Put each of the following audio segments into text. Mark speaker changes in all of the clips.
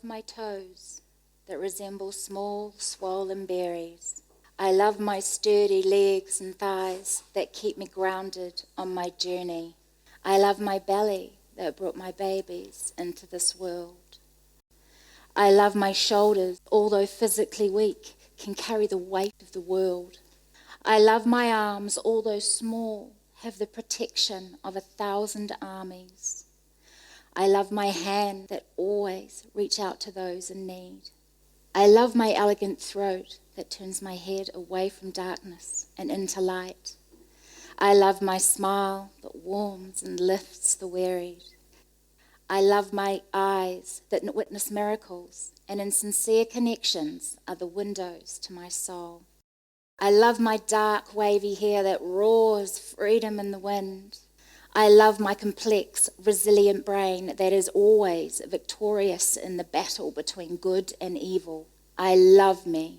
Speaker 1: love my toes that resemble small, swollen berries. I love my sturdy legs and thighs that keep me grounded on my journey. I love my belly that brought my babies into this world. I love my shoulders, although physically weak, can carry the weight of the world. I love my arms, although small, have the protection of 1,000 armies. I love my hand that always reach out to those in need. I love my elegant throat that turns my head away from darkness and into light. I love my smile that warms and lifts the wearied. I love my eyes that witness miracles and in sincere connections are the windows to my soul. I love my dark wavy hair that roars freedom in the wind. I love my complex, resilient brain that is always victorious in the battle between good and evil. I love me.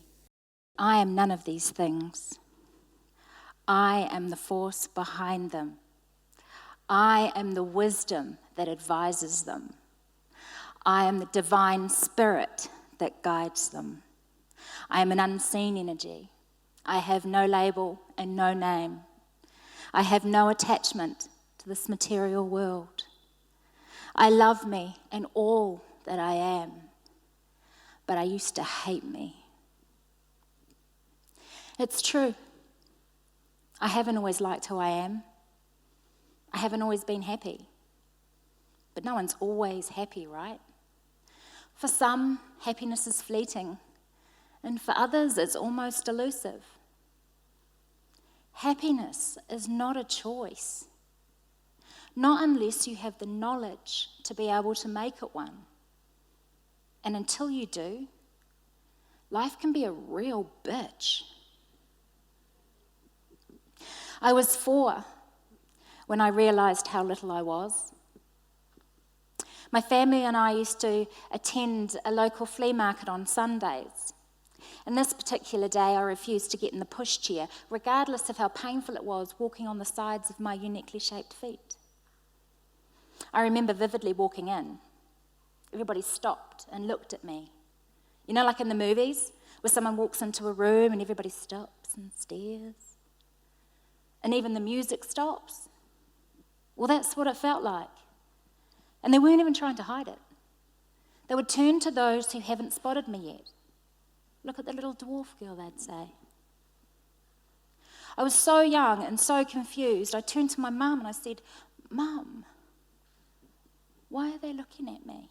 Speaker 1: I am none of these things. I am the force behind them. I am the wisdom that advises them. I am the divine spirit that guides them. I am an unseen energy. I have no label and no name. I have no attachment to this material world. I love me and all that I am, but I used to hate me. It's true. I haven't always liked who I am. I haven't always been happy. But no one's always happy, right? For some, happiness is fleeting, and for others, it's almost elusive. Happiness is not a choice, not unless you have the knowledge to be able to make it one. And until you do, life can be a real bitch. I was 4 when I realised how little I was. My family and I used to attend a local flea market on Sundays. And this particular day, I refused to get in the pushchair, regardless of how painful it was walking on the sides of my uniquely shaped feet. I remember vividly walking in. Everybody stopped and looked at me. You know, like in the movies, where someone walks into a room and everybody stops and stares. And even the music stops. Well, that's what it felt like. And they weren't even trying to hide it. They would turn to those who haven't spotted me yet. Look at the little dwarf girl, they'd say. I was so young and so confused. I turned to my mum and I said, "Mum, why are they looking at me?"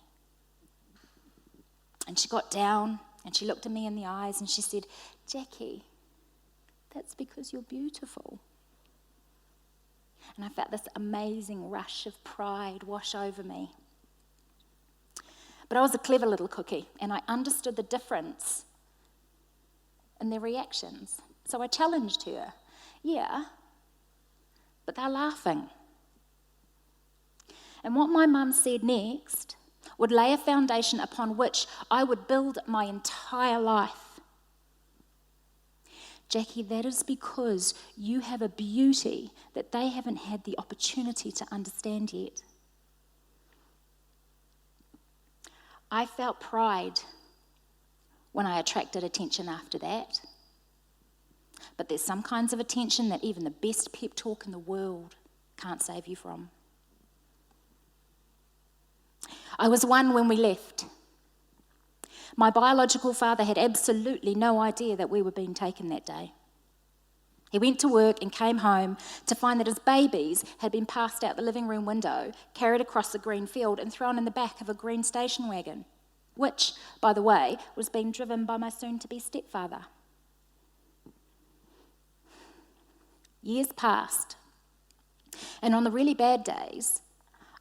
Speaker 1: And she got down and she looked at me in the eyes and she said, "Jacqui, that's because you're beautiful." And I felt this amazing rush of pride wash over me. But I was a clever little cookie, and I understood the difference in their reactions. So I challenged her. "Yeah, but they're laughing." And what my mum said next would lay a foundation upon which I would build my entire life. "Jacqui, that is because you have a beauty that they haven't had the opportunity to understand yet." I felt pride when I attracted attention after that. But there's some kinds of attention that even the best pep talk in the world can't save you from. I was 1 when we left. My biological father had absolutely no idea that we were being taken that day. He went to work and came home to find that his babies had been passed out the living room window, carried across the green field and thrown in the back of a green station wagon, which, by the way, was being driven by my soon-to-be stepfather. Years passed, and on the really bad days,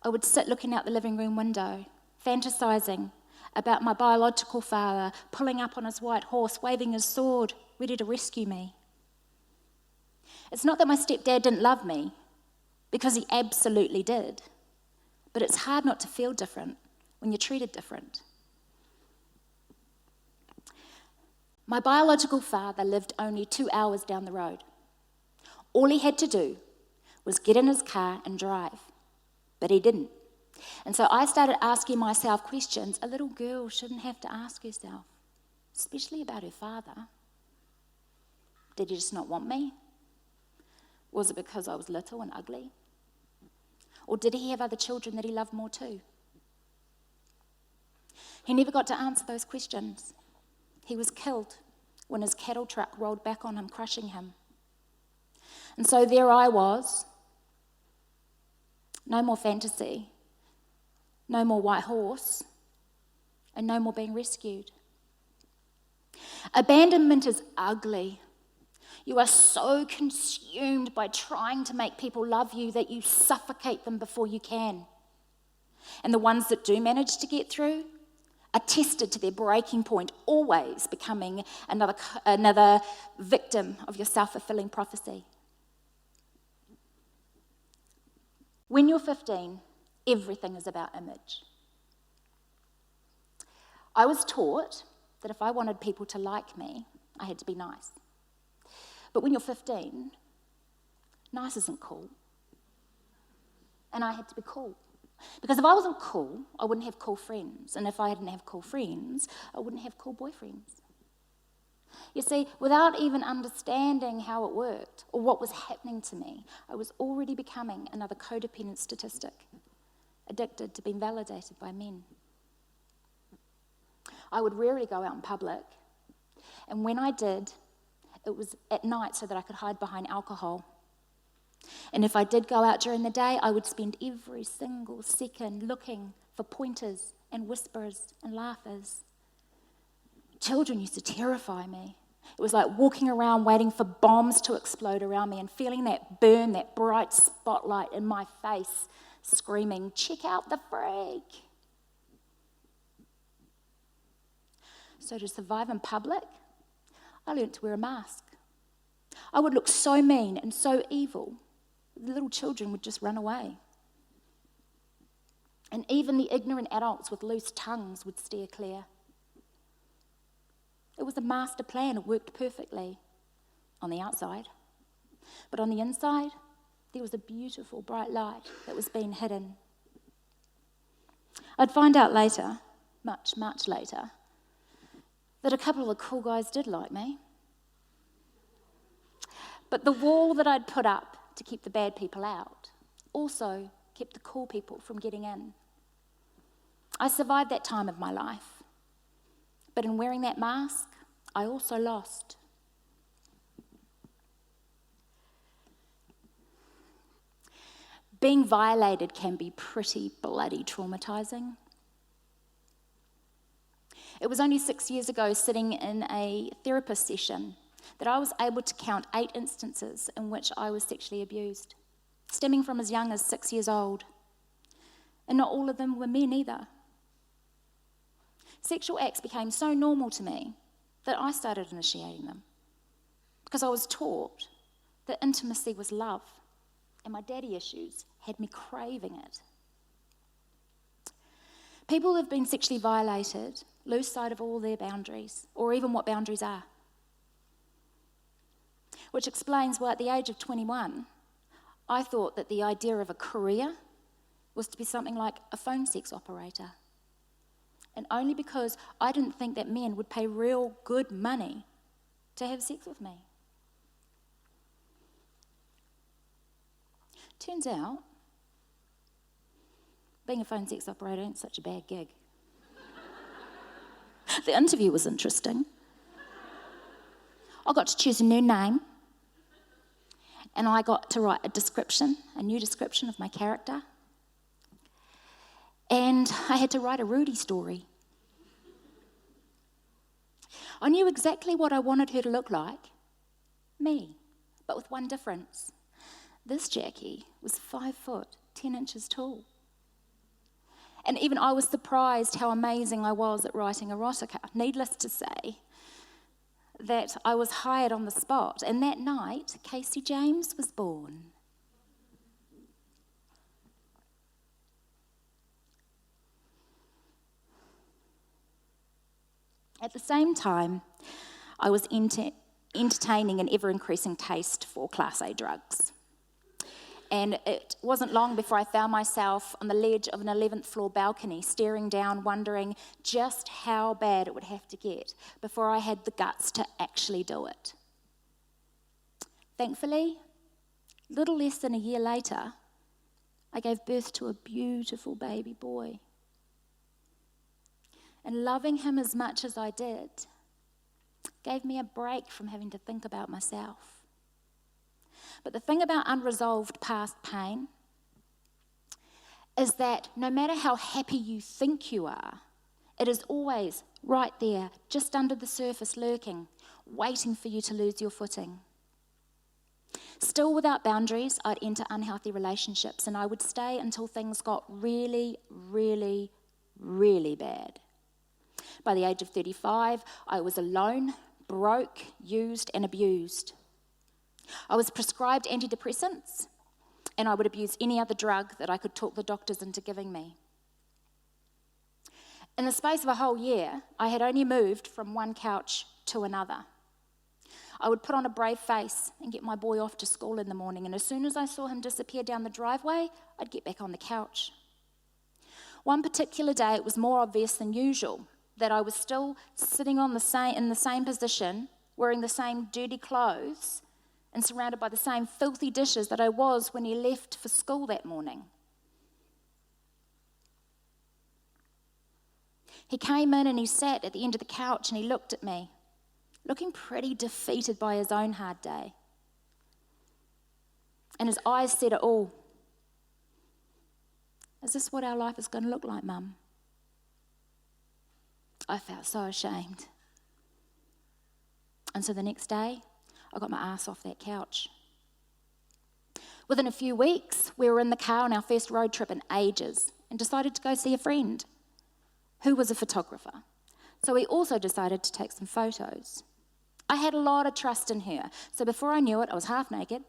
Speaker 1: I would sit looking out the living room window, fantasising about my biological father pulling up on his white horse, waving his sword, ready to rescue me. It's not that my stepdad didn't love me, because he absolutely did. But it's hard not to feel different when you're treated different. My biological father lived only 2 hours down the road. All he had to do was get in his car and drive. But he didn't. And so I started asking myself questions a little girl shouldn't have to ask herself, especially about her father. Did he just not want me? Was it because I was little and ugly? Or did he have other children that he loved more too? He never got to answer those questions. He was killed when his cattle truck rolled back on him, crushing him. And so there I was. No more fantasy. No more white horse. And no more being rescued. Abandonment is ugly. You are so consumed by trying to make people love you that you suffocate them before you can. And the ones that do manage to get through are tested to their breaking point, always becoming another victim of your self-fulfilling prophecy. When you're 15, everything is about image. I was taught that if I wanted people to like me, I had to be nice. But when you're 15, nice isn't cool. And I had to be cool. Because if I wasn't cool, I wouldn't have cool friends. And if I didn't have cool friends, I wouldn't have cool boyfriends. You see, without even understanding how it worked or what was happening to me, I was already becoming another codependent statistic, addicted to being validated by men. I would rarely go out in public. And when I did, it was at night so that I could hide behind alcohol. And if I did go out during the day, I would spend every single second looking for pointers and whisperers and laughers. Children used to terrify me. It was like walking around waiting for bombs to explode around me and feeling that burn, that bright spotlight in my face, screaming, "Check out the freak." So to survive in public, I learned to wear a mask. I would look so mean and so evil, the little children would just run away. And even the ignorant adults with loose tongues would steer clear. It was a master plan. It worked perfectly on the outside. But on the inside, there was a beautiful, bright light that was being hidden. I'd find out later, much, much later, that a couple of the cool guys did like me. But the wall that I'd put up to keep the bad people out also kept the cool people from getting in. I survived that time of my life. But in wearing that mask, I also lost. Being violated can be pretty bloody traumatizing. It was only 6 years ago, sitting in a therapist session, that I was able to count 8 instances in which I was sexually abused, stemming from as young as 6 years old. And not all of them were men either. Sexual acts became so normal to me that I started initiating them, because I was taught that intimacy was love, and my daddy issues had me craving it. People who have been sexually violated lose sight of all their boundaries, or even what boundaries are. Which explains why at the age of 21, I thought that the idea of a career was to be something like a phone sex operator. And only because I didn't think that men would pay real good money to have sex with me. Turns out, being a phone sex operator ain't such a bad gig. The interview was interesting. I got to choose a new name, and I got to write a new description of my character. And I had to write a Rudy story. I knew exactly what I wanted her to look like. Me, but with one difference. This Jacqui was 5 foot, 10 inches tall. And even I was surprised how amazing I was at writing erotica. Needless to say that I was hired on the spot. And that night, Casey James was born. At the same time, I was entertaining an ever-increasing taste for Class A drugs.
Speaker 2: And it wasn't long before I found myself on the ledge of an 11th floor balcony, staring down, wondering just how bad it would have to get before I had the guts to actually do it. Thankfully, little less than a year later, I gave birth to a beautiful baby boy. And loving him as much as I did gave me a break from having to think about myself. But the thing about unresolved past pain is that no matter how happy you think you are, it is always right there, just under the surface, lurking, waiting for you to lose your footing. Still without boundaries, I'd enter unhealthy relationships, and I would stay until things got really, really, really bad. By the age of 35, I was alone, broke, used, and abused. I was prescribed antidepressants, and I would abuse any other drug that I could talk the doctors into giving me. In the space of a whole year, I had only moved from one couch to another. I would put on a brave face and get my boy off to school in the morning, and as soon as I saw him disappear down the driveway, I'd get back on the couch. One particular day, it was more obvious than usual that I was still sitting in the same position, wearing the same dirty clothes, and surrounded by the same filthy dishes that I was when he left for school that morning. He came in and he sat at the end of the couch and he looked at me, looking pretty defeated by his own hard day. And his eyes said it all. Is this what our life is going to look like, Mum? I felt so ashamed. And so the next day, I got my ass off that couch. Within a few weeks, we were in the car on our first road trip in ages and decided to go see a friend who was a photographer. So we also decided to take some photos. I had a lot of trust in her, so before I knew it, I was half naked,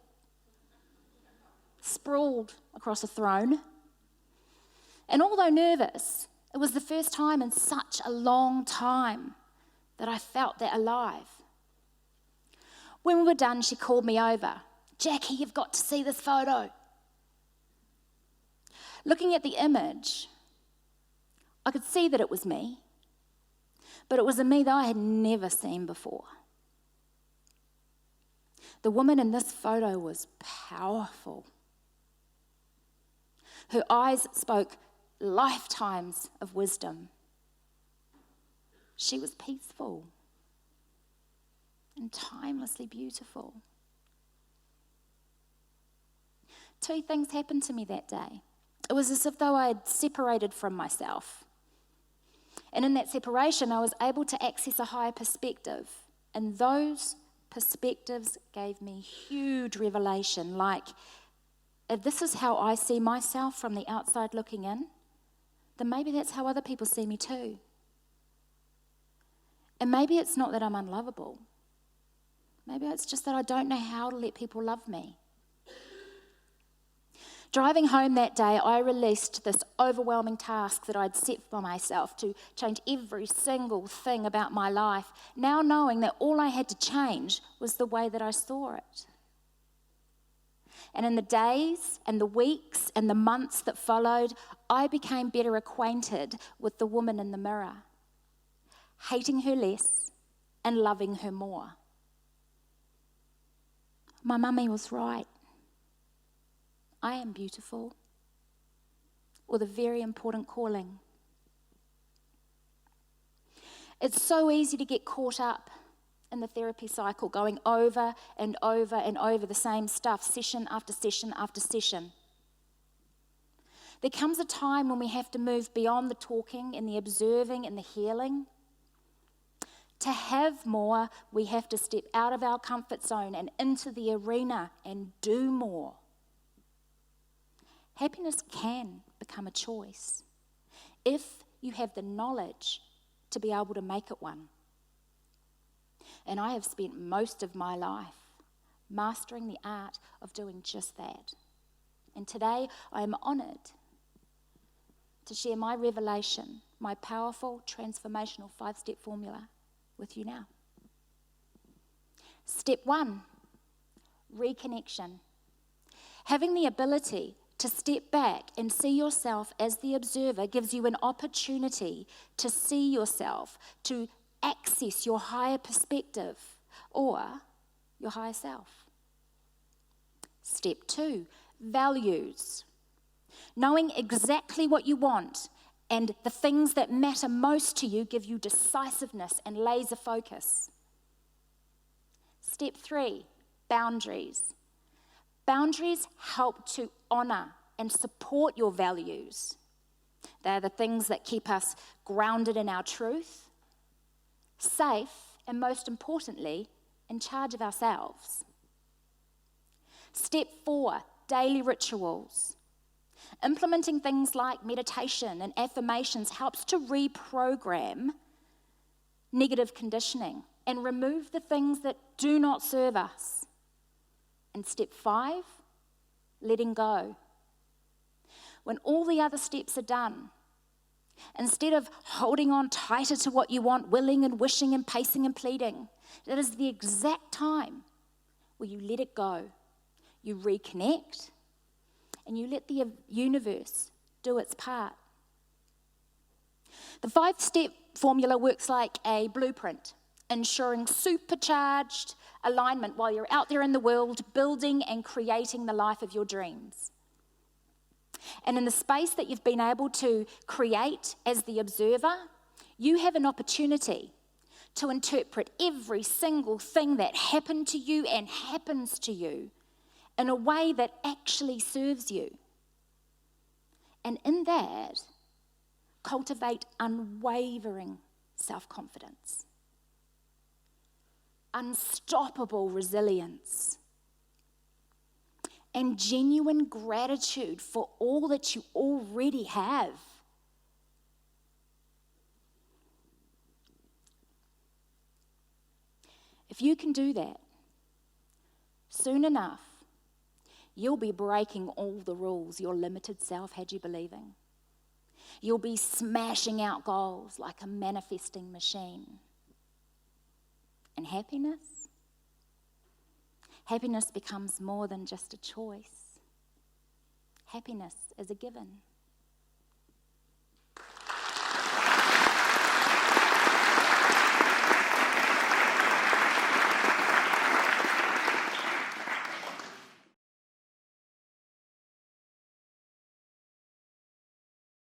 Speaker 2: sprawled across a throne, and although nervous, it was the first time in such a long time that I felt that alive. When we were done, she called me over. Jacqui, you've got to see this photo. Looking at the image, I could see that it was me, but it was a me that I had never seen before. The woman in this photo was powerful. Her eyes spoke lifetimes of wisdom. She was peaceful and timelessly beautiful. Two things happened to me that day. It was as if though I had separated from myself. And in that separation, I was able to access a higher perspective. And those perspectives gave me huge revelation, like, if this is how I see myself from the outside looking in, then maybe that's how other people see me too. And maybe it's not that I'm unlovable. Maybe it's just that I don't know how to let people love me. Driving home that day, I released this overwhelming task that I'd set for myself to change every single thing about my life, now knowing that all I had to change was the way that I saw it. And in the days and the weeks and the months that followed, I became better acquainted with the woman in the mirror, hating her less and loving her more. My mummy was right. I am beautiful, with a very important calling. It's so easy to get caught up in the therapy cycle, going over and over and over the same stuff, session after session after session. There comes a time when we have to move beyond the talking and the observing and the healing. To have more, we have to step out of our comfort zone and into the arena and do more. Happiness can become a choice if you have the knowledge to be able to make it one. And I have spent most of my life mastering the art of doing just that. And today I am honoured to share my revelation, my powerful transformational 5-step formula with you now. Step 1, reconnection. Having the ability to step back and see yourself as the observer gives you an opportunity to see yourself, to access your higher perspective or your higher self. Step 2, values. Knowing exactly what you want and the things that matter most to you give you decisiveness and laser focus. Step 3, boundaries. Boundaries help to honour and support your values. They're the things that keep us grounded in our truth, safe, and most importantly, in charge of ourselves. Step 4, daily rituals. Implementing things like meditation and affirmations helps to reprogram negative conditioning and remove the things that do not serve us. And step 5, letting go. When all the other steps are done, instead of holding on tighter to what you want, willing and wishing and pacing and pleading, that is the exact time where you let it go. You reconnect and you let the universe do its part. The 5-step formula works like a blueprint, ensuring supercharged alignment while you're out there in the world building and creating the life of your dreams. And in the space that you've been able to create as the observer, you have an opportunity to interpret every single thing that happened to you and happens to you in a way that actually serves you. And in that, cultivate unwavering self-confidence, unstoppable resilience, and genuine gratitude for all that you already have. If you can do that, soon enough, you'll be breaking all the rules your limited self had you believing. You'll be smashing out goals like a manifesting machine. And happiness? Happiness becomes more than just a choice. Happiness is a given.